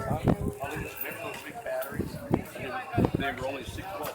All they just make those big batteries, and they were only 6 volts.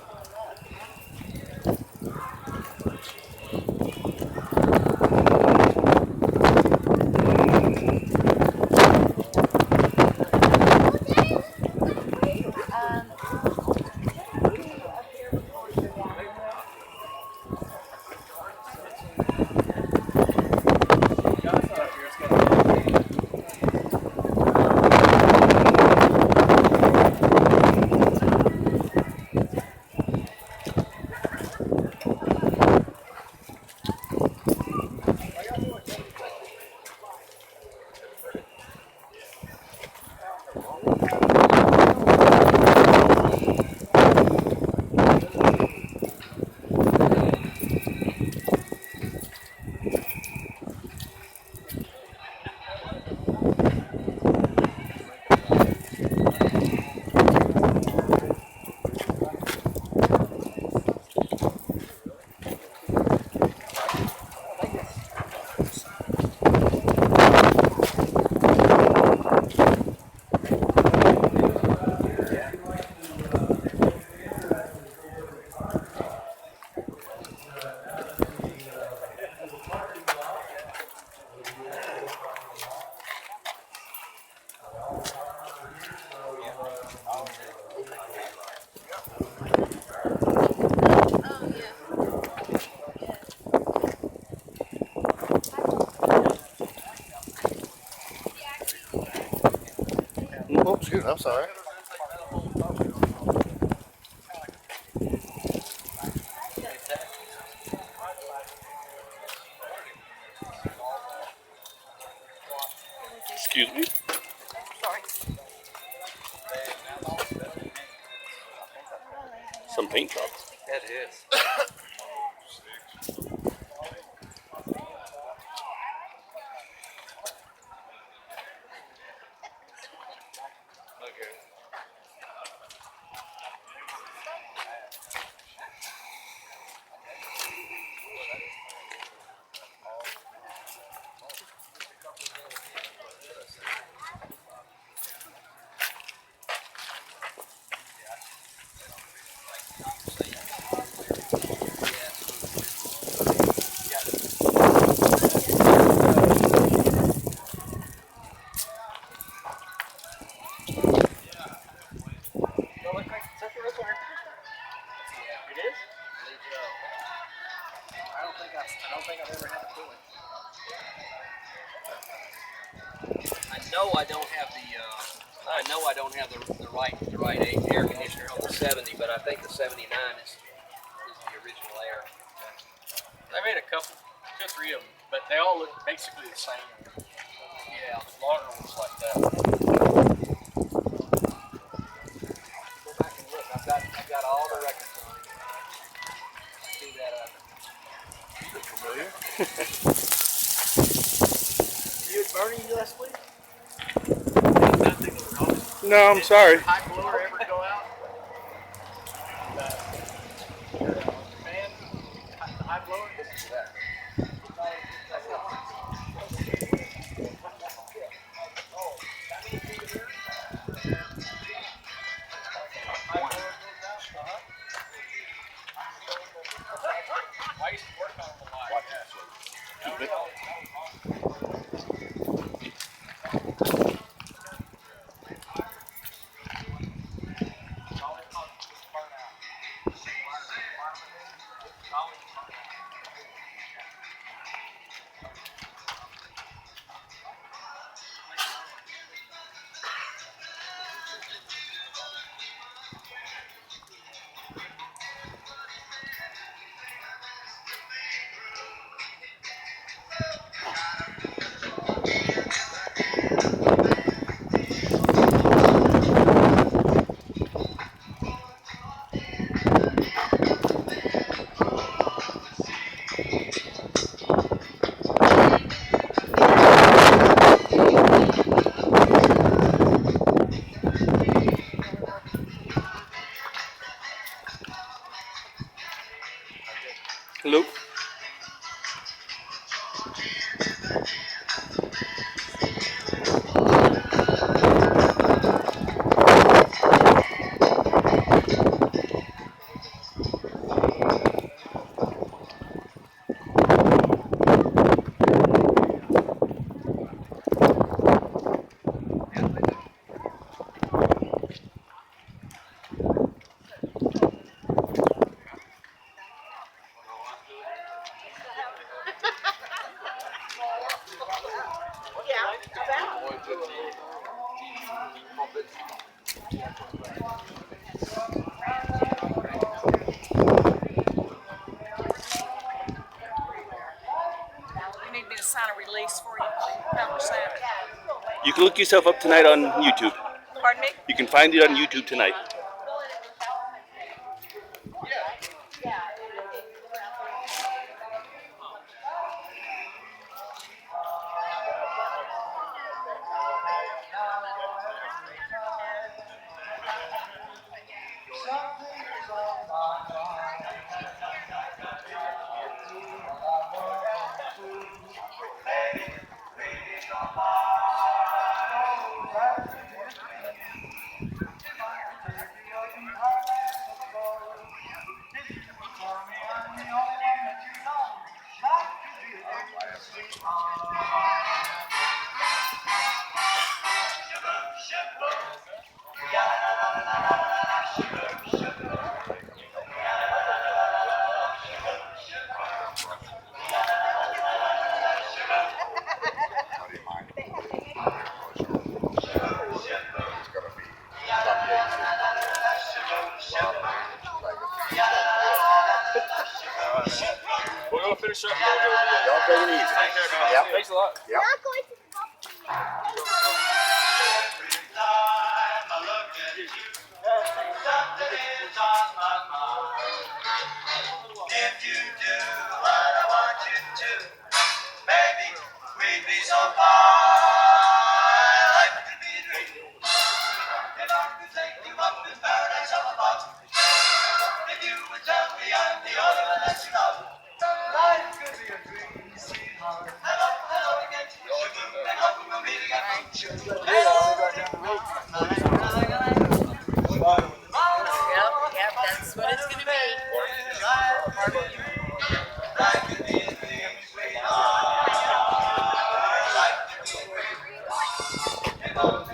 Oh, shoot, I'm sorry. Excuse me? Some paint jobs. That is. Okay. It is? I don't think I've ever had to pull it. I know I don't have the right air conditioner on the 70, but I think the 79 is the original air. They made a couple, 2 or 3 of them, but they all look basically the same. Yeah. Larger ones like that. Go back and look. I've got all the records on it. See that? Look familiar? You Bernie last week? No, I'm sorry. High blower ever go out? Fan, the high blower? I used to work on them a lot. Watch that. Keep it. You need me to sign a release for you? How much that? You can look yourself up tonight on YouTube. Pardon me? You can find it on YouTube tonight. We're gonna finish up. Y'all take it easy. Yep. Thanks a lot. Yep. If you do what I want you to, baby, we'd be so fine. Life could be a dream. If I could take you up in paradise up above, if you would tell me I'm the only one that you love. Life could be a dream, sweetheart. Hello, hello again. And hope we'll meet again. Yep, that's what it's gonna be. Life could be a dream, sweetheart. Life could be a dream.